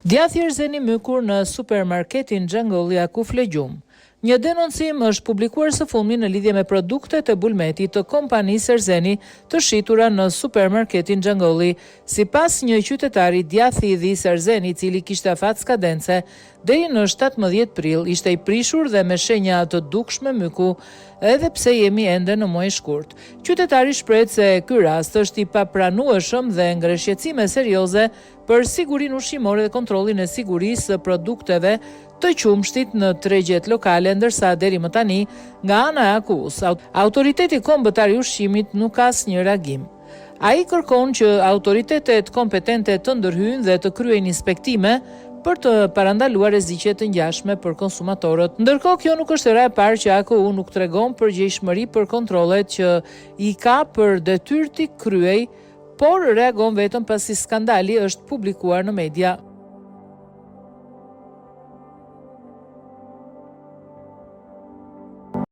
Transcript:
Djathi Erzeni Mykur në supermarketin Xhangolli ku Flegjum. Një denoncim është publikuar së fundmi në lidhje me produktet e bulmetit të kompanisë Erzeni të shitura në supermarketin Xhangolli. Sipas një qytetari, djathi i dhis Erzeni, i cili kishte afat skadence, deri në 17 prill ishte i prishur dhe me shenja të dukshme myku, edhe pse jemi ende në muaj shkurt. Qytetari shpreh se ky rast është i papranueshëm dhe ngre shqetësime serioze për sigurinë ushqimore dhe kontrollin e sigurisë së produkteve të qumshtit në tregjet lokale, ndërsa deri më tani, nga ana e AKU-s, Autoriteti Kombëtar i Ushqimit nuk ka asnjë reagim. Ai kërkon që autoritetet kompetente të ndërhyjnë dhe të kryejnë inspektime për të parandaluar rreziqe të ngjashme për konsumatorët. Ndërkohë, kjo nuk është hera e parë që AKU nuk tregon përgjegjësi për kontrollet që i ka për detyrë t'i kryej, por reagon vetëm pasi skandali është publikuar në media.